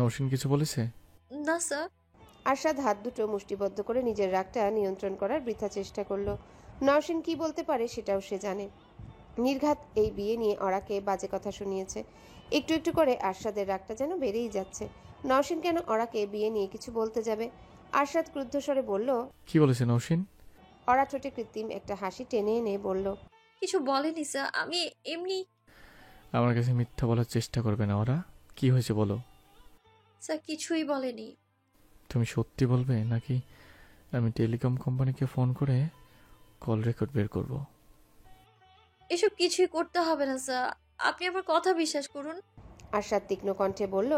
নওশিন কিছু বলেছে? না স্যার। আরশাদ হাত দুটো মুষ্টিবদ্ধ করে নিজের রাগটা নিয়ন্ত্রণ করার বৃথা চেষ্টা করলো। নওশিন কি বলতে পারে সেটাও সে জানে। নির্ঘাত এই বিয়ে নিয়ে অরাকে বাজে কথা শুনিয়েছে। একটু একটু করে আরশাদের রাগটা যেন বেড়েই যাচ্ছে। নওশিন কেন অরাকে বিয়ে নিয়ে কিছু বলতে যাবে? আরশাদ ক্রুদ্ধ স্বরে বলল। কি বলেছে নওশিন? অরা ঠোঁটে কৃত্রিম একটা হাসি টেনে এনে বলল, কিছু বলেনি স্যার, আমি এমনি। আমার কাছে মিথ্যা বলার চেষ্টা করবে না ওরা। কি হয়েছে বলো। স্যার কিছুই বলেনি। তুমি সত্যি বলবে নাকি আমি টেলিকম কোম্পানিকে ফোন করে কল রেকর্ড বের করব? এসব কিছুই করতে হবে না স্যার, আপনি আমার কথা বিশ্বাস করুন। আরশাদ তীক্ষ্ণ কণ্ঠে বলল।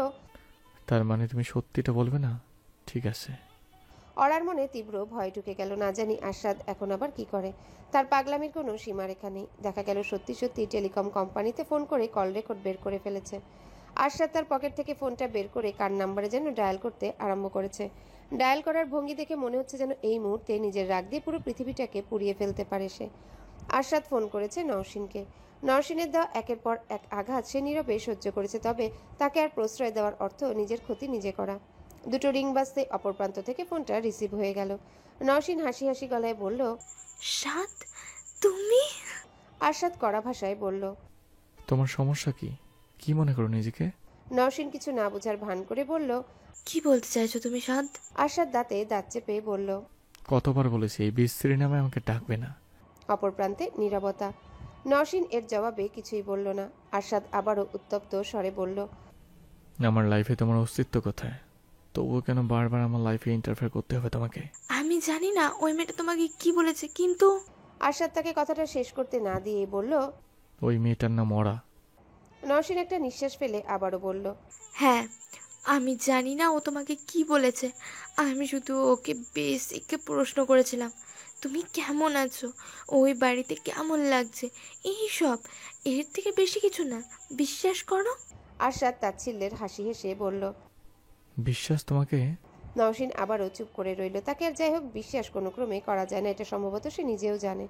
তার মানে তুমি সত্যিটা বলবে না? ঠিক আছে। অরার মনে তীব্র ভয় ঢুকে গেল। না জানি আরশাদ এখন আবার কি করে। তার পাগলামির কোনো সীমারেখা নেই। দেখা গেল সত্যি সত্যি টেলিকম কোম্পানিতে ফোন করে কল রেকর্ড বের করে ফেলেছে। আরশাদ তার পকেট থেকে ফোনটা বের করে কার নাম্বারে যেন ডায়াল করতে আরম্ভ করেছে। ডায়াল করার ভঙ্গি দেখে মনে হচ্ছে যেন এই মুহূর্তে নিজের রাগ দিয়ে পুরো পৃথিবীটাকে পুড়িয়ে ফেলতে পারে সে। আরশাদ ফোন করেছে নওশিনকে। নওশিনের দেওয়া একের পর এক আঘাত সে নীরবে সহ্য করেছে, তবে তাকে আর প্রশ্রয় দেওয়ার অর্থ নিজের ক্ষতি নিজে করা। দুটো রিং বাজতে অপর প্রান্ত থেকে ফোনটা রিসিভ হয়ে গেল। নওশিন হাসি হাসি গলায় বলল, সাদ, তুমি? আরশাদ কড়া ভাষায় বলল। তোমার সমস্যা কি? কি মনে করো নিজেকে? নওশিন কিছু না বোঝার ভান করে বলল। কি বলতে চাইছো তুমি সাদ? আরশাদ দাঁতে দাঁত চেপে বলল। কতবার বলেছি এই বিশ্রী নামে আমাকে ডাকবে না। অপর প্রান্তে নীরবতা। নওশিন এর জবাবে কিছুই বলল না। আরশাদ আবারও উত্তপ্ত স্বরে বলল, আমার লাইফে তোমার অস্তিত্ব কোথায়? তবুও কেন বারবার আমার লাইফে ইন্টারফেয়ার করতে হবে তোমাকে? আমি জানি না ওই মেয়েটা তোমাকে কি বলেছে, কিন্তু আরশাদ তাকে কথাটা শেষ করতে না দিয়ে বলল। ওই মেয়েটার নাম ওরা। নওশিন একটা নিঃশ্বাস ফেলে আবারও বলল। হ্যাঁ, আমি জানি না ও তোমাকে কি বলেছে। আমি শুধু ওকে বেসিক প্রশ্ন করেছিলাম, তুমি কেমন আছো, ওই বাড়িতে কেমন লাগছে, এই সব। এর থেকে বেশি কিছু না, বিশ্বাস করো। আরশাদ তাচ্ছিল্যের হাসি হেসে বলল। বিশ্বাস তোমাকে? নওশিন আবারও চুপ করে রইল। তাকে আর যাই হোক বিশ্বাস কোনো ক্রমে করা যায় না, এটা সম্ভবত সে নিজেও জানে।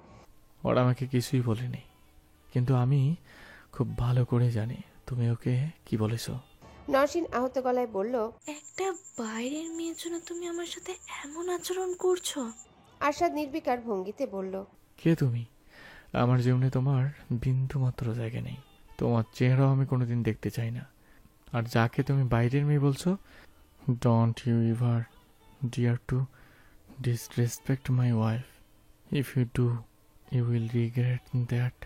ওরা আমাকে কিছুই বলেনি, কিন্তু আমি খুব ভালো করে জানি তুমি ওকে কি বলেছো। নওশিন আহত গলায় বলল। একটা বাইরের মেয়ের জন্য তুমি আমার সাথে এমন আচরণ করছো? আরশাদ নির্বিকার ভঙ্গিতে বলল। কে তুমি? আমার জীবনে তোমার বিন্দু মাত্র জায়গা নেই। তোমার চেহারাও আমি কোনোদিন দেখতে চাই না। আর যাকে তুমি বাইরের মেয়ে বলছো, don't you ever dare to disrespect my wife. If you do, you will regret that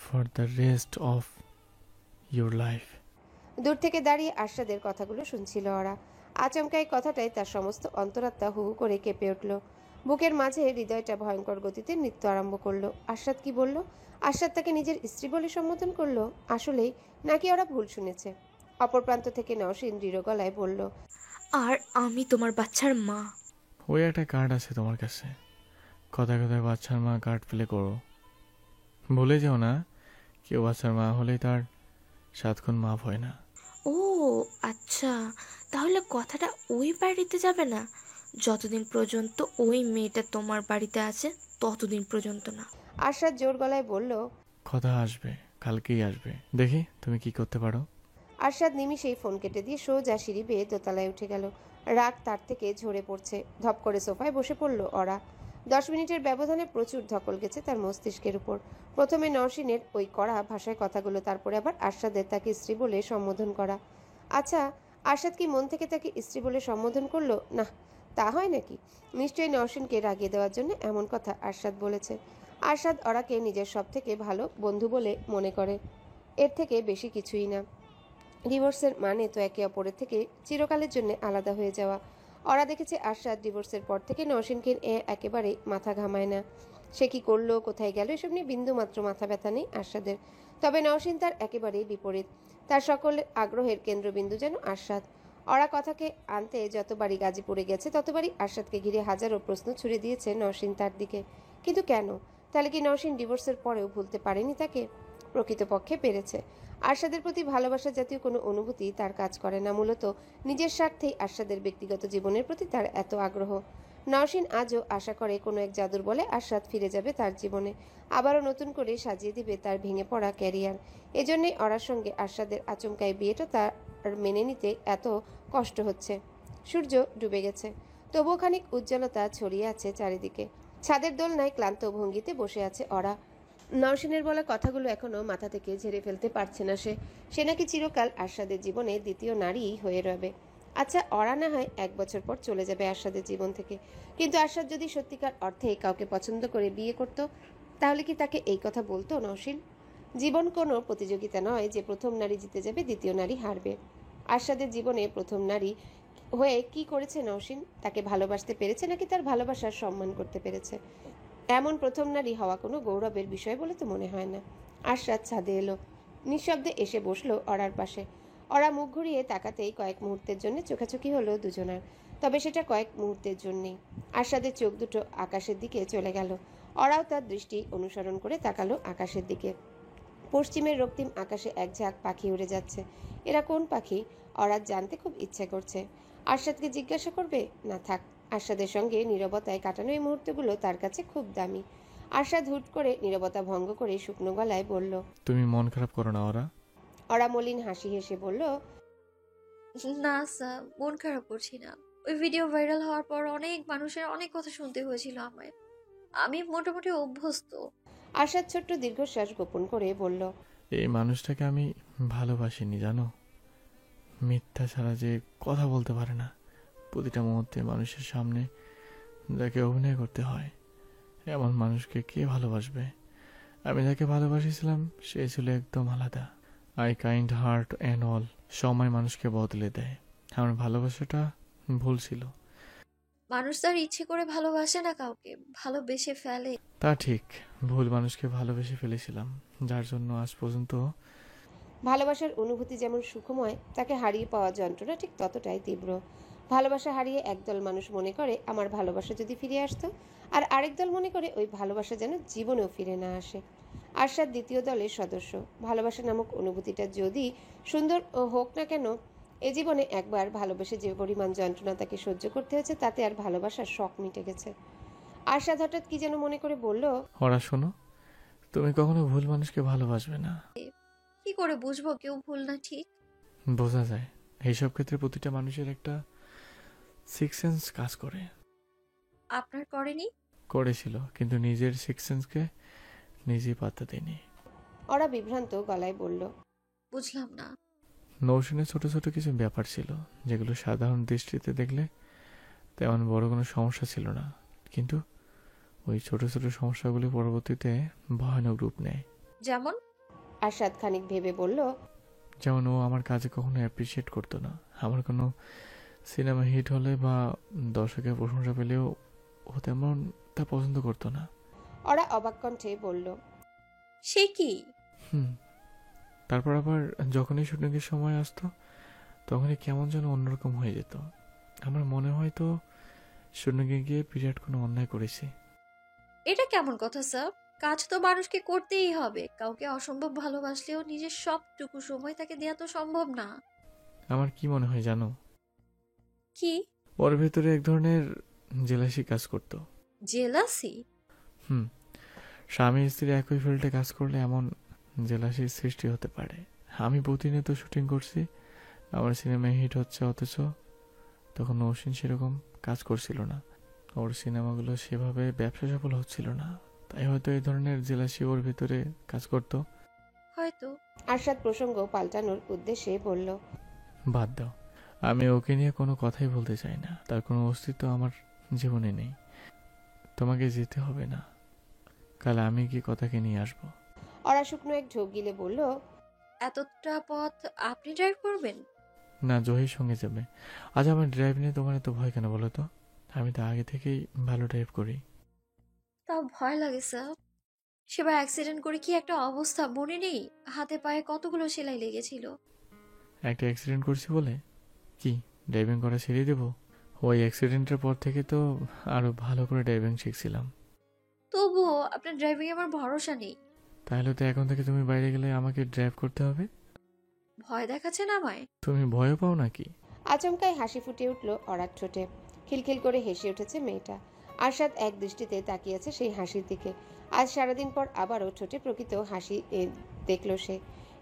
for the rest of your life. দূর থেকে দাঁড়িয়ে আরশাদের কথাগুলো শুনছিল ওরা। আচমকা এই কথাটাই তার সমস্ত অন্তরাত্মা হু হু করে কেঁপে উঠল। বুকের মাঝে হৃদয়টা ভয়ঙ্কর গতিতে নৃত্য আরম্ভ করলো। আরশাদ কি বলল? আরশাদ তাকে নিজের স্ত্রী বলে সম্বোধন করলো আসলেই, নাকি ওরা ভুল শুনেছে? অপর প্রান্ত থেকে নওশিন দৃঢ় গলায় বলল। আর আমি তোমার বাচ্চার মা। ওই একটা কার্ড আছে তোমার কাছে, কথায় কথায় বাচ্চার মা কার্ড প্লে করো। ভুলে যাও না, কেউ বাচ্চার মা হলেই তার 7 গুণ মাপ হয় না। ও আচ্ছা, তাহলে কথাটা ওই বাড়িতে যাবে না? যতদিন পর্যন্ত ওই মেয়েটা তোমার বাড়িতে আছে ততদিন পর্যন্ত না। আরশাদ জোর গলায় বলল। কথা আসবে, কালকেই আসবে, দেখি তুমি কি করতে পারো। আরশাদ নিমিষেই ফোন কেটে দিয়ে সোজা সিঁড়ি বেয়ে দোতলায় উঠে গেল। রাগ তার থেকে ঝরে পড়ছে। ধপ করে সোফায় বসে পড়ল ওরা। 10 মিনিটের ব্যবধানে প্রচুর ধকল গেছে তার মস্তিষ্কের উপর। প্রথমে নওশিনের ওই কড়া ভাষায় কথাগুলো, তারপরে আবার আরশাদের তাকে স্ত্রী বলে সম্বোধন করা। আচ্ছা, আরশাদ কি মন থেকে তাকে স্ত্রী বলে সম্বোধন করলো? না, তা হয় নাকি? নিশ্চয়ই নওশিনকে রাগিয়ে দেওয়ার জন্য এমন কথা আরশাদ বলেছে। আরশাদ ওরাকে নিজের সব থেকে ভালো বন্ধু বলে মনে করে, এর থেকে বেশি কিছুই না। ডিভোর্সের মানে তো একে অপরের থেকে চিরকালের জন্য আলাদা হয়ে যাওয়া। ওরা দেখেছে আরশাদ ডিভোর্সের পর থেকে নওশিনকে একেবারেই মাথা ঘামায় না। সে কি করলো, কোথায় গেল, এসব নিয়ে বিন্দুমাত্র মাথা ব্যথা নেই আরশাদের। তবে নওশিন তার একেবারেই বিপরীত। তার সকল আগ্রহের কেন্দ্রবিন্দু যেন আরশাদ। ওরা কথাকে আনতে যতবারই গাজীপুরে গেছে ততবারই আরশাদকে ঘিরে হাজারো প্রশ্ন ছুড়ে দিয়েছে নওশিন তার দিকে। কিন্তু কেন? তাহলে কি নওশিন ডিভোর্সের পরেও ভুলতে পারেনি তাকে? প্রকৃতপক্ষে পেরেছে। আরশাদের প্রতি ভালোবাসা জাতীয় কোনো অনুভূতি তার কাজ করে না। মূলত নিজের স্বার্থেই আরশাদের ব্যক্তিগত জীবনের প্রতি তার এত আগ্রহ। নওশিন আজও আশা করে কোনো এক জাদুর বলে আরশাদ ফিরে যাবে তার জীবনে, আবারও নতুন করে সাজিয়ে দিবে তার ভেঙে পড়া ক্যারিয়ার। এজন্যই ওরার সঙ্গে আরশাদের আচমকাই বিয়েটা তার মেনে নিতে এত কষ্ট হচ্ছে। সূর্য ডুবে গেছে, তবুও খানিক উজ্জ্বলতা ছড়িয়ে আছে চারিদিকে। ছাদের দোলনায় ক্লান্ত ভঙ্গিতে বসে আছে অরা। নওশিনের বলা কথাগুলো এখনো মাথা থেকে ঝেড়ে ফেলতে পারছে না সে নাকি চিরকাল আরশাদের জীবনে দ্বিতীয় নারী হয়ে রবে। আচ্ছা, অরা না হয় 1 বছর পর চলে যাবে আরশাদের জীবন থেকে, কিন্তু আরশাদ যদি সত্যিকার অর্থে কাউকে পছন্দ করে বিয়ে করত, তাহলে কি তাকে এই কথা বলতো নওশিন? জীবন কোনো প্রতিযোগিতা নয় যে প্রথম নারী জিতে যাবে, দ্বিতীয় নারী হারবে। আরশাদের জীবনে প্রথম নারী হয়ে কি করেছে নওশিন? তাকে ভালোবাসতে পেরেছে নাকি তার ভালোবাসার সম্মান করতে পেরেছে? এমন প্রথম নারী হওয়া কোনো গৌরবের বিষয় বলে তো মনে হয় না। আরশাদ ছাদে এলো, নিঃশব্দে এসে বসলো অরার পাশে। অরা মুখ ঘুরিয়ে তাকাতেই কয়েক মুহূর্তের জন্য চোখাচোখি হলো দুজনার, তবে সেটা কয়েক মুহূর্তের জন্যেই। আরশাদের চোখ দুটো আকাশের দিকে চলে গেল। অরাও তার দৃষ্টি অনুসরণ করে তাকালো আকাশের দিকে। পশ্চিমের রক্তিম আকাশে এক ঝাঁক পাখি উড়ে যাচ্ছে। এরা কোন পাখি? অরার জানতে খুব ইচ্ছে করছে। আরশাদকে জিজ্ঞাসা করবে? না থাক, আরশাদের সঙ্গে নীরবতায় কাটানো এই মুহূর্তগুলো তার কাছে খুব দামি। আরশাদ হুট করে নীরবতা ভঙ্গ করে শুকনো গলায় বলল, তুমি মন খারাপ করো না ওরা। অরা মলিন হাসি হেসে বলল, না স্যার, মন খারাপ করছি না। ওই ভিডিও ভাইরাল হওয়ার পর অনেক মানুষের অনেক কথা শুনতে হয়েছিল আমায়। আমি মোটামুটি অভ্যস্ত। আরশাদ ছোট্ট দীর্ঘশ্বাস গোপন করে বলল, এই মানুষটাকে আমি ভালোবাসিনি জানো। মিথ্যা ছাড়া যে কথা বলতে পারে না, প্রতিটা মুহূর্তে মানুষের সামনে যাকে অভিনয় করতে হয়, এমন মানুষকে কে ভালোবাসবে? আমি যাকে ভালোবাসিছিলাম সে ছিল একদম আলাদা। I kind heart and all. সময় মানুষকে বদলে দেয়। আমার ভালোবাসাটা ভুল ছিল। মানুষ তার ইচ্ছে করে ভালোবাসে না, কাউকে ভালোবেসে ফেলে। তা ঠিক, ভুল মানুষকে ভালোবেসে ফেলেছিলাম, যার জন্য আজ পর্যন্ত। ভালোবাসার অনুভূতি যেমন সুখময়, তাকে হারিয়ে পাওয়া যন্ত্রণা ঠিক ততটাই তীব্র। ভালোবাসা হারিয়ে একদল মানুষ মনে করে আমার ভালোবাসা যদি ফিরে আসতো, আর আরেক দল মনে করে ওই ভালোবাসা যেন জীবনেও ফিরে না আসে। আরশাদ দ্বিতীয় দলের সদস্য। ভালোবাসা নামক অনুভূতিটা যদি সুন্দর হোক না কেন, এ জীবনে একবার ভালোবেসে যে পরিমাণ যন্ত্রণা তাকে সহ্য করতে হয়েছে, তাতে আর ভালোবাসার শখ মিটে গেছে। আরশাদ হঠাৎ কি যেন মনে করে বলল, ওরা শোনো, তুমি কখনো ভুল মানুষকে ভালোবাসবে না। কি করে বুঝবো কেউ ভুল না ঠিক? বোঝা যায়। এইসব ক্ষেত্রে প্রতিটা মানুষের একটা সিক্স সেন্স কাজ করে। আপনার করেনি? করেছিল, কিন্তু নিজের সিক্স সেন্সকে নিজেই পাত্তা দেয়নি। ওরা বিভ্রান্ত গলায় বলল, বুঝলাম না। নৌশনে ছোট ছোট কিছু ব্যাপার ছিল যেগুলো সাধারণ দৃষ্টিতে দেখলে তেমন বড় কোনো সমস্যা ছিল না, কিন্তু ওই ছোট ছোট সমস্যাগুলি পরবর্তীতে ভয়ানক রূপ নেয়। যেমন? আরশাদ খানিক ভেবে বলল, যেমন ও আমার কাজে কখনো অ্যাপ্রিসিয়েট করতো না। আমার কোনো সিনেমা হিট হলে বা দর্শকের প্রশংসা পেলেও ও তেমন তা পছন্দ করতো না। ওরা অবাক কণ্ঠে বলল, সে কি? তারপর আবার যখনই শুটিংয়ের সময় আসতো তখনই কেমন যেন অন্যরকম হয়ে যেত। আমার মনে হয় তো শুটিংয়ে গিয়ে বিরাট কোনো অন্যায় করেছি। এটা কেমন কথা স্যার? কাজ তো মানুষকে করতেই হবে। কাউকে অসম্ভব ভালোবাসলেও নিজের সবটুকু সময় তাকে দেওয়া তো সম্ভব না। আমার কি মনে হয় জানো? কি? ওর ভেতরে এক ধরনের জেলাসি কাজ করতো। জেলাসি? স্বামী স্ত্রী একই ফিল্ডে কাজ করলে এমন জেলাসির সৃষ্টি হতে পারে। আমি প্রতিনিয়ত শুটিং করছি, আমার সিনেমায় হিট হচ্ছে, অথচ তখন নৌসিন সেরকম কাজ করছিল না। ওর সিনেমাগুলো সেভাবে ব্যবসা সফল হচ্ছিল না, তাই হয়তো এই ধরনের জেলাসি ওর ভিতরে কাজ করতো। হয়তো। আরশাদ প্রসঙ্গ পাল্টানোর উদ্দেশ্যে বলল, বাদ দাও, আমি ওকে নিয়ে কোনো কথাই বলতে চাই না। তার কোনো অস্তিত্ব আমার জীবনে নেই। তোমাকে যেতে হবে না, কাল আমি কি কথাকে নিয়ে আসবো। ওরা শুকনো এক ঢোক গিলে বলল, এতটা পথ আপনি ড্রাইভ করবেন? না, জহির সঙ্গে যাবে। আজ আমার ড্রাইভ নিয়ে তোমার এত ভয় কেন বলো তো? আমি তো আগে থেকেই ভালো ড্রাইভ করি। তাও ভয় লাগে স্যার। সেবার অ্যাক্সিডেন্ট করে কি একটা অবস্থা মনে নেই? হাতে পায়ে কতগুলো সেলাই লেগেছিল। একটা অ্যাক্সিডেন্ট করছি বলে কি ড্রাইভিং করা ছেড়ে দেবো? ওই অ্যাক্সিডেন্টের পর থেকে তো আরো ভালো করে ড্রাইভিং শিখছিলাম। তবুও আপনার ড্রাইভিং আমার ভরসা নেই। তাহলে তো এখন থেকে তুমি বাইরে গেলে আমাকে ড্রাইভ করতে হবে। ভয় দেখাচ্ছেন আমায়? তুমি ভয় পাও নাকি? আচমকায় হাসি ফুটে উঠল অরার ঠোঁটে। খিলখিল করে হেসে উঠেছে মেয়েটা। আরশাদ এক দৃষ্টিতে তাকিয়েছে সেই হাসির দিকে। আজ সারাদিন পর আবারও ঠোঁটে প্রকৃত হাসি দেখল সে।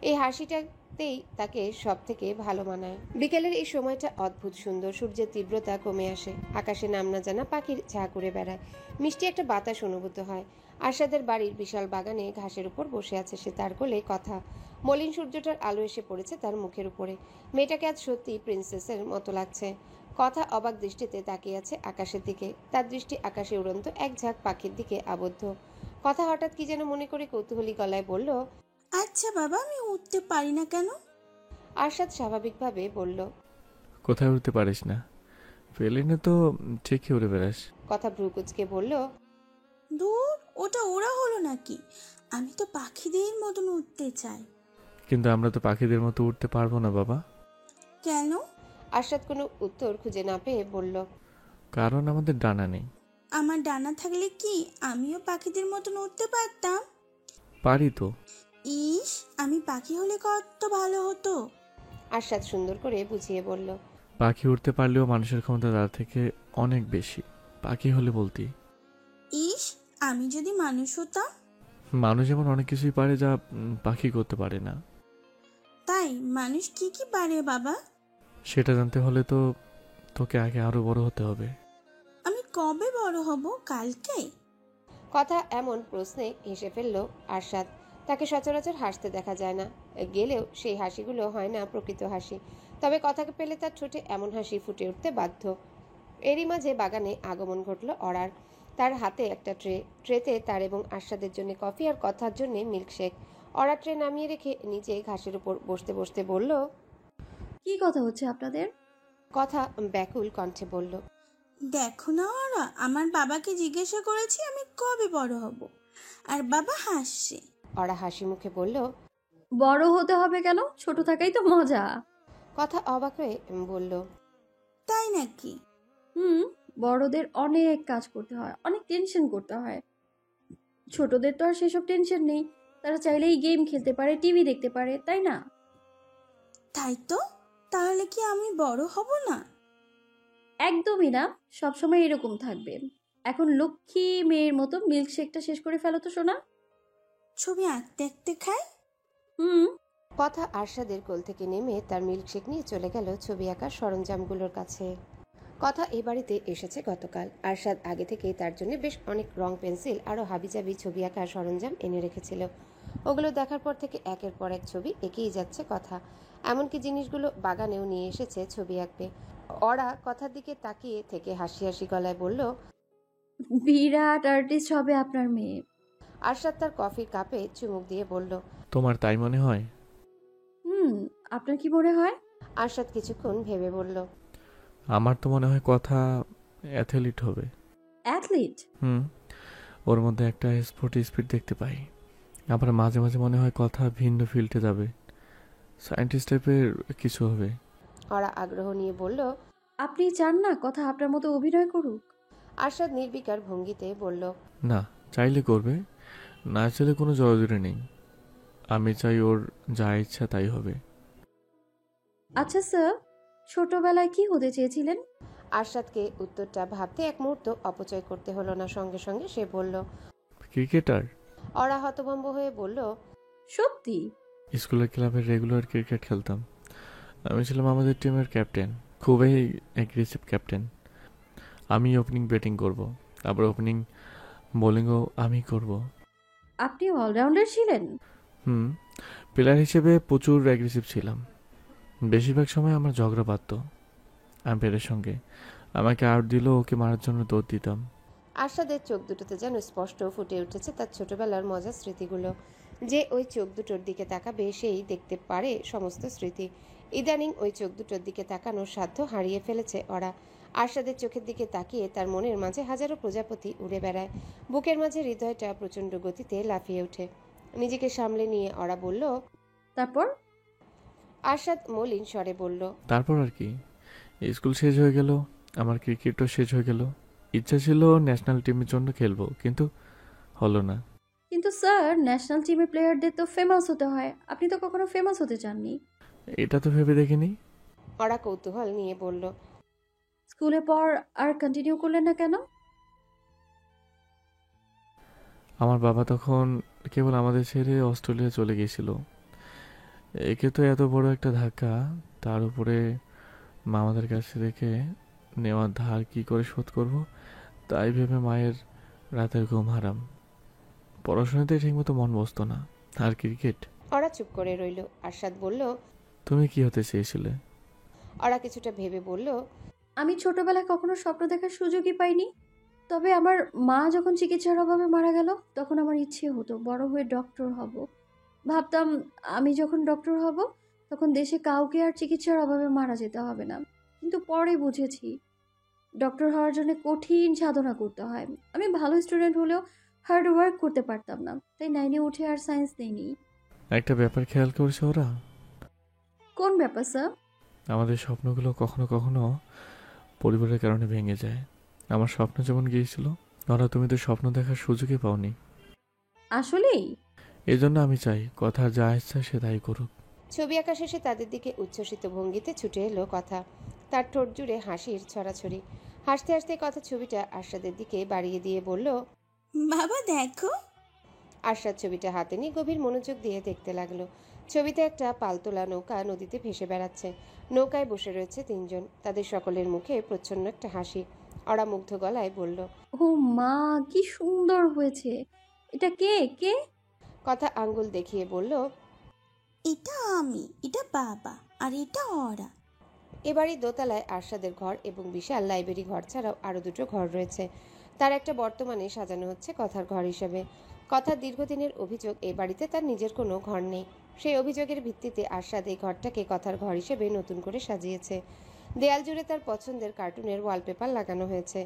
এই হাসিটা তেই তাকে সব থেকে ভালো মানায়। বিকেলের এই সময়টা অদ্ভুত সুন্দর। সূর্যের তীব্রতা কমে আসে, আকাশে নাম না জানা পাখির ঝাঁ করে বেড়ায়, মিষ্টি একটা বাতাস অনুভূত হয়। আশাদের বাড়ির বিশাল বাগানে ঘাসের উপর বসে আছে সে, তার কোলে কথা। মলিন সূর্যটার আলো এসে পড়েছে তার মুখের উপরে। মেয়েটাকে আজ সত্যি প্রিন্সেসের মতো লাগছে। কথা অবাক দৃষ্টিতে তাকিয়ে আছে আকাশের দিকে, তার দৃষ্টি আকাশে উড়ন্ত এক ঝাঁক পাখির দিকে আবদ্ধ। কথা হঠাৎ কি যেন মনে করে কৌতূহলী গলায় বলল, আচ্ছা বাবা, আমি উঠতে পারি না কেন? আরশাদ স্বাভাবিকভাবে বলল, কোথায় উঠতে পারিস না? প্লেনে তো ঠিকই উড়ে বেড়াস। কথা ভ্রুকুচকে বলল, দূর, ওটা ওরা হলো নাকি? আমি তো পাখিদের মতন উঠতে চাই। কিন্তু আমরা তো পাখিদের মতো উঠতে পারবো না বাবা। কেন? আরশাদ কোনো উত্তর খুঁজে না পেয়ে বলল, কারণ আমাদের ডানা নেই। আমার ডানা থাকলে কি আমিও পাখিদের মতন উঠতে পারতাম? পারি তো। ইস, আমি পাখি হলে কত ভালো হতো। আরশাদ সুন্দর করে বুঝিয়ে বলল, পাখি উঠতে পারলেও মানুষের ক্ষমতা তার থেকে অনেক বেশি। পাখি হলে বলতি। ইস, আমি যদি মানুষ হতাম। মানুষ যেমন অনেক কিছুই পারে যা পাখি করতে পারে না। তাই মানুষ কি কি পারে বাবা? সেটা জানতে হলে তো তোকে আগে আরো বড় হতে হবে। আমি কবে বড় হব? কালকে? কথা এমন প্রশ্নে হেসে ফেলল আরশাদ। তাকে সচরাচর হাসতে দেখা যায় না, গেলেও সেই হাসিগুলো হয় না প্রকৃত হাসি। তবে কথাকে পেলে তার ঠোঁটে এমন হাসি ফুটে উঠতে বাধ্য। এরই মাঝে বাগানে আগমন ঘটল অরার। তার হাতে একটা ট্রেতে তার এবং আরশাদের জন্য কফি আর কথার জন্য মিল্কশেক। অরা ট্রে নামিয়ে রেখে নিচে ঘাসের উপর বসতে বসতে বলল, কি কথা হচ্ছে আপনাদের? কথা ব্যাকুল কণ্ঠে বলল, দেখো না, ওরা আমার বাবাকে জিজ্ঞাসা করেছি আমি কবে বড় হব, আর বাবা হাসছে। অরা হাসি মুখে বলল, বড় হতে হবে কেন? ছোট থাকাই তো মজা। কথা অবাক হয়ে বলল, তাই নাকি? হুম, বড়দের অনেক কাজ করতে হয়, অনেক টেনশন করতে হয়। ছোটদের তো আর সেসব টেনশন নেই। তারা চাইলেই গেম খেলতে পারে, টিভি দেখতে পারে, তাই না? তাই তো। তাহলে কি আমি বড় হব না? একদমই না, সবসময় এরকম থাকবে। এখন লক্ষ্মী মেয়ের মতো মিল্কশেকটা শেষ করে ফেলো তো সোনা। ছবি আঁকতে আঁকতে খাই। হুম। কথা আরশাদের কোল থেকে নেমে তার মিল্কশেক নিয়ে চলে গেল ছবি আঁকার সরঞ্জামগুলোর কাছে। কথা এই বাড়িতে এসেছে গতকাল। আরশাদ আগে থেকেই তার জন্য বেশ অনেক রং পেন্সিল আরও হাবিজাবি ছবি আঁকার সরঞ্জাম এনে রেখেছিল। ওগুলো দেখার পর থেকে একের পর এক ছবি এঁকেই যাচ্ছে কথা। এমনকি জিনিসগুলো বাগানেও নিয়ে এসেছে ছবি আঁকবে। ওরা কথার দিকে তাকিয়ে থেকে হাসি হাসি গলায় বলল, বিরাট আর্টিস্ট হবে আপনার মেয়ে। আরশাদ তার কফির কাপে চুমুক দিয়ে বলল, তোমার তাই মনে হয়? হুম, আপনার কি মনে হয়? আরশাদ কিছুক্ষণ ভেবে বলল, আমার তো মনে হয় কথা অ্যাথলিট হবে। অ্যাথলিট? ওর মধ্যে একটা স্পোর্টি স্পিড দেখতে পাই। আবার মাঝে মাঝে মনে হয় কথা ভিন্ন ফিল্ডে যাবে, সায়েন্টিস্ট টাইপের কিছু হবে। ওরা আগ্রহ নিয়ে বলল, আপনি চান না কথা আপনার মতো অভিনয় করুক? আরশাদ নির্বিকার ভঙ্গিতে বলল, না, চাইলে করবে, না চাইলে কোনো জড়জড়ি নেই। আমি চাই ওর যা ইচ্ছা তাই হবে। আচ্ছা স্যার, ছোটবেলায় কি হতে চেয়েছিলেন? আরশাদকে উত্তরটা ভাবতে এক মুহূর্ত অপচয় করতে হলো না, সঙ্গে সঙ্গে সে বলল। ক্রিকেটার। ওরা হতভম্ব হয়ে বলল, সত্যি? স্কুলের ক্লাবের রেগুলার ক্রিকেট খেলতাম। আমি ছিলাম আমাদের টিমের ক্যাপ্টেন, খুবই অ্যাগ্রেসিভ ক্যাপ্টেন। আমি ওপেনিং ব্যাটিং করব, আবার ওপেনিং বোলিংও আমি করব। আপনি অলরাউন্ডার ছিলেন? প্লেয়ার হিসেবে প্রচুর অ্যাগ্রেসিভ ছিলাম। বেশিরভাগ সময় আমার ঝগড়া বাঁধত আম্পায়ারের সঙ্গে। আমাকে আউট দিলেও ওকে মারার জন্য দৌড় দিতাম। আরশাদের চোখ দুটোতে যেন স্পষ্ট ফুটে উঠেছে তার ছোটবেলার মজার স্মৃতিগুলো। যে ওই চোখ দুটোর দিকে তাকাবে সেই দেখতে পারে সমস্ত স্মৃতি। ইদানিং ওই চোখ দুটোর দিকে তাকানোর সাধ্য হারিয়ে ফেলেছে ওরা। আরশাদের চোখের দিকে তাকিয়ে তার মনের মাঝে হাজারো প্রজাপতি উড়ে বেড়ায়। বুকের মাঝে হৃদয়টা প্রচণ্ড গতিতে লাফিয়ে ওঠে। নিজেকে সামলে নিয়ে ওরা বলল, তারপর? আরশাদ মলিন স্বরে বলল, তারপর আর কি, স্কুল শেষ হয়ে গেল, আমার ক্রিকেটও শেষ হয়ে গেল। ইচ্ছা ছিল ন্যাশনাল টিমের জন্য খেলবো, কিন্তু হলো না। কিন্তু স্যার, ন্যাশনাল টিমের প্লেয়ারদের তো ফেমাস হতে হয়, আপনি তো কখনো ফেমাস হতে চাননি। এটা তো ভেবে দেখিনি। ওরা কৌতূহল নিয়ে বলল, স্কুলে পর আর কন্টিনিউ করলেন না কেন? আমার বাবা তখন কেবল আমাদের ছেড়ে অস্ট্রেলিয়া চলে গিয়েছিল। একে তো এত বড় একটা ধাক্কা, তার উপরে মামাদের কাছে থেকে নেওয়া ধার কি করে শোধ করব, তাই ভেবে মায়ের রাতের ঘুম হারাম। পড়াশোনাতে ঠিকমতো মন বসতো না। আর ক্রিকেট। ওরা চুপ করে রইল। আরশাদ বলল, তুমি কি হতে চেয়েছিলে? ওরা কিছুটা ভেবে বলল, আমি ছোটবেলায় কখনো স্বপ্ন দেখার সুযোগই পাইনি। তবে আমার মা যখন চিকিৎসার অভাবে মারা গেল, তখন আমার ইচ্ছে হতো বড় হয়ে ডক্টর হব। ভাবতাম আমি যখন ডক্টর হব, তখন দেশে কাউকে আর চিকিৎসার অভাবে মারা যেতে হবে না। কিন্তু পরে বুঝেছি ডক্টর হওয়ার জন্য কঠিন সাধনা করতে হয়। আমি ভালো স্টুডেন্ট হলেও হার্ড ওয়ার্ক করতে পারতাম না, তাই 9-এ উঠে আর সায়েন্স নেইনি। একটা ব্যাপার খেয়াল করছে ওরা? কোন ব্যাপার স্যার? আমাদের স্বপ্নগুলো কখনো কখনো পরিবারের কারণে ভেঙে যায়। আমার স্বপ্ন যেমন গিয়েছিল, ওরা তুমি তো স্বপ্ন দেখার সুযোগই পাওনি। আসলেই? এই জন্য আমি চাই কথা যা ইচ্ছা সে তাই করুক। ছবি আঁকা শেষে তাদের দিকে উচ্ছ্বসিত ভঙ্গিতে ছুটে এলো কথা। তার ঠোঁট জুড়ে হাসির ছড়াছড়ি। হাসতে হাসতে কথা ছবিটা আরশাদের দিকে বাড়িয়ে দিয়ে বলল, বাবা দেখো। আরশাদ ছবিটা হাতে নিয়ে গভীর মনোযোগ দিয়ে দেখতে লাগলো। ছবিতে একটা পালতোলা নৌকা নদীতে ভেসে বেড়াচ্ছে। নৌকায় বসে রয়েছে তিনজন। তাদের সকলের মুখে প্রচ্ছন্ন একটা হাসি। ওরা মুগ্ধ গলায় বলল, ও মা, কি সুন্দর হয়েছে। এটা কে কে? কথা আঙ্গুল দেখিয়ে বলল, এটা আমি, এটা বাবা, আর এটা ওরা। এবারই দোতলায় আরশাদের ঘর এবং বিশাল লাইব্রেরি ঘর ছাড়াও আরও দুটো ঘর রয়েছে। তার একটা বর্তমানে সাজানো হচ্ছে কথার ঘর হিসেবে। কথার দীর্ঘদিনের অভিযোগ, এই বাড়িতে তার নিজের কোনো ঘর নেই। সেই অভিযোগের ভিত্তিতে আরশাদ এই ঘরটাকে কথার ঘর হিসেবে নতুন করে সাজিয়েছে। দেয়াল জুড়ে তার পছন্দের কার্টুনের ওয়ালপেপার লাগানো হয়েছে।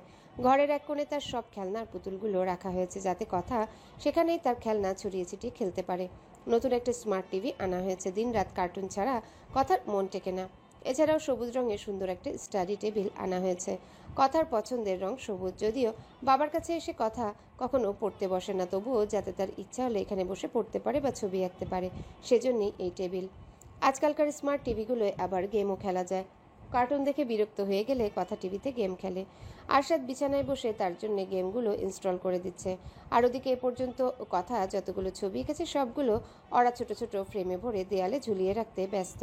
ঘরের এক কোণে তার সব খেলনার পুতুলগুলো রাখা হয়েছে, যাতে কথা সেখানেই তার খেলনা ছড়িয়ে ছিটিয়ে খেলতে পারে। নতুন একটা স্মার্ট টিভি আনা হয়েছে। দিনরাত কার্টুন ছাড়া কথার মন টেকে না। এছাড়াও সবুজ রঙের সুন্দর একটা স্টাডি টেবিল আনা হয়েছে। কথার পছন্দের রং সবুজ, যদিও বাবার কাছে এসে কথা কখনো পড়তে বসে না, তবুও যাতে তার ইচ্ছা হলে এখানে বসে পড়তে পারে বা ছবি আঁকতে পারে, সেজন্যই এই টেবিল। আজকালকার স্মার্ট টিভিগুলোয় আবার গেমও খেলা যায়। কার্টুন দেখে বিরক্ত হয়ে গেলে কথা টিভিতে গেম খেলে। আরশাদ বিছানায় বসে তার জন্য গেমগুলো ইনস্টল করে দিচ্ছে। আর ওদিকে এ পর্যন্ত কথা যতগুলো ছবি এঁকেছে সবগুলো ওরা ছোট ছোট ফ্রেমে ভরে দেয়ালে ঝুলিয়ে রাখতে ব্যস্ত।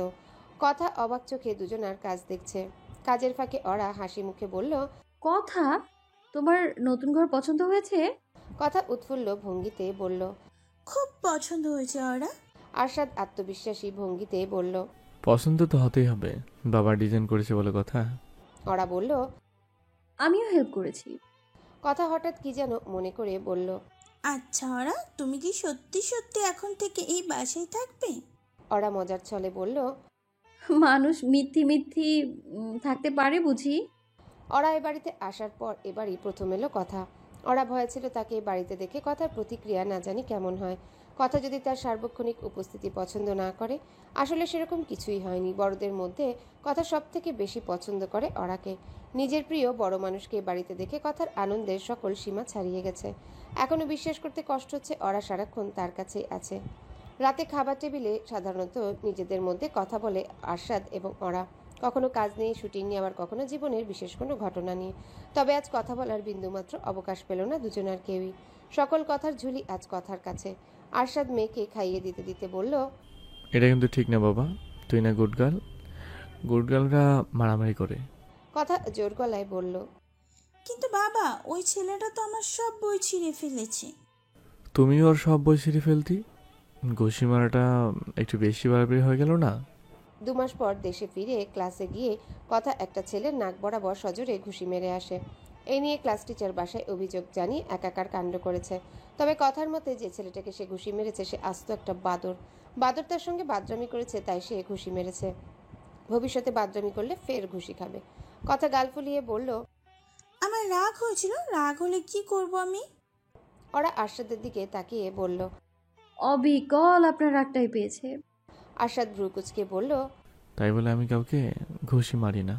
কথা অবাক চোখে দুজনার কাজ দেখছে। কাজের ফাঁকে ওরা হাসি মুখে বলল, কথা, তোমার নতুন ঘর পছন্দ হয়েছে? কথা উৎফুল্ল ভঙ্গিতে বলল। খুব পছন্দ হয়েছে ওরা। আরশাদ আত্মবিশ্বাসী ভঙ্গিতে বলল, পছন্দ তো হতেই হবে, বাবা ডিজাইন করেছে বলে কথা। ওরা বলল। আমিও হেল্প করেছি। কথা হঠাৎ কি যেন মনে করে বলল, আচ্ছা ওরা, তুমি কি সত্যি সত্যি এখন থেকে এই বাসায় থাকবে? ওরা মজার ছলে বলল। মানুষ মিথ্যি মিথ্যি থাকতে পারে বুঝি? ওরা এ বাড়িতে আসার পর এবারই প্রথম এলো কথা। ওরা ভয় ছিল তাকে এই বাড়িতে দেখে কথার প্রতিক্রিয়া না জানি কেমন হয়। কথা যদি তার সার্বক্ষণিক উপস্থিতি পছন্দ না করে। আসলে সেরকম কিছুই হয়নি। বড়দের মধ্যে কথা সব থেকে বেশি পছন্দ করে ওরাকে। নিজের প্রিয় বড় মানুষকে এ বাড়িতে দেখে কথার আনন্দের সকল সীমা ছাড়িয়ে গেছে। এখনও বিশ্বাস করতে কষ্ট হচ্ছে ওরা সারাক্ষণ তার কাছেই আছে। রাতে খাবার টেবিলে সাধারণত নিজেদের মধ্যে কথা বলে আরশাদ এবং ওরা, কখনো কাজ নিয়ে, শুটিং নিয়ে, আবার কখনো জীবনের বিশেষ কোনো ঘটনা নিয়ে। তবে আজ কথা বলার বিন্দুমাত্র অবকাশ পেল না দুজনার কেউই। সকল কথার ঝুলি আজ কথার কাছে। আরশাদ মেয়েকে খাইয়ে দিতে দিতে বলল, এটা কিন্তু ঠিক না বাবা, তুই না গুড গার্ল। গুড গার্লরা মারামারি করে। কথা জোর গলায় বলল। কিন্তু বাবা, ওই ছেলেটা তো আমার সব বই ছিঁড়ে ফেলেছে। তুমি ওর সব বই ছিঁড়ে ফেলতি? ঘুষি মারাটা একটু বেশি বাড়াবাড়ি হয়ে গেল না? 2 মাস পর দেশে ফিরে ক্লাসে গিয়ে কথা একটা ছেলের নাক বরাবর সজোরে ঘুষি মেরে আসে। এই নিয়ে ক্লাস টিচার বাসায় অভিযোগ জানিয়ে একাকার কাণ্ড করেছে। তবে কথার মতে যে ছেলেটাকে সে ঘুষি মেরেছে সে আস্ত একটা বাদর। বাদর তার সঙ্গে বাদরামি করেছে, তাই সে ঘুষি মেরেছে। ভবিষ্যতে বাদরামি করলে ফের ঘুষি খাবে। কথা গাল ফুলিয়ে বলল, আমার রাগ হয়েছিল, রাগ হলে কি করব আমি? ওরা আরশাদের দিকে তাকিয়ে বলল। অবিকল আপনার রাগটাই পেয়েছে। আরশাদ ভ্রুকুচকে বলল, তাই বলে আমি কাউকে ঘুষি মারি না।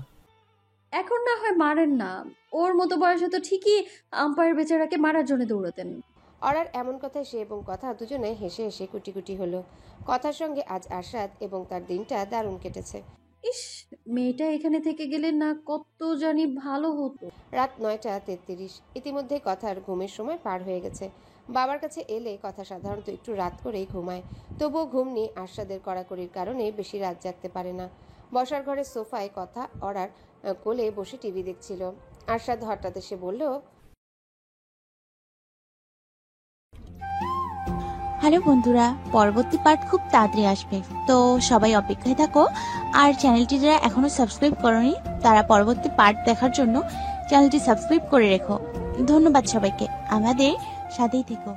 এখন না হয় মারেন না, ওর মতো বয়সে তো ঠিকই আম্পায়ার বেচারাকে মারার জন্য দৌড়াতেন। অরার এমন কথায় সে এবং কথা দুজনে হেসে হেসে কুটি কুটি হলো। কথার সঙ্গে আজ আরশাদ এবং তার দিনটা দারুণ কেটেছে। ইস, মেয়েটা এখানে থেকে গেলে না কত জানি ভালো হতো। রাত 9:33। ইতিমধ্যে কথার ঘুমের সময় পার হয়ে গেছে। বাবার কাছে এলে কথা সাধারণত একটু রাত করেই ঘুমায়, তবুও ঘুম নিয়ে আরশাদের কড়াকড়ির কারণে বেশি রাত জাগতে পারে না। বসার ঘরের সোফায় কথা অরার কোলে বসে টিভি দেখছিল। আরশাদ হঠাৎ এসে বলল, হ্যালো বন্ধুরা, পরবর্তী পার্ট খুব তাড়াতাড়ি আসবে, তো সবাই অপেক্ষায় থাকো। আর চ্যানেলটি যারা এখনো সাবস্ক্রাইব করোনি তারা পরবর্তী পার্ট দেখার জন্য চ্যানেলটি সাবস্ক্রাইব করে রেখো। ধন্যবাদ সবাইকে, আমাদের সাথেই থেকো।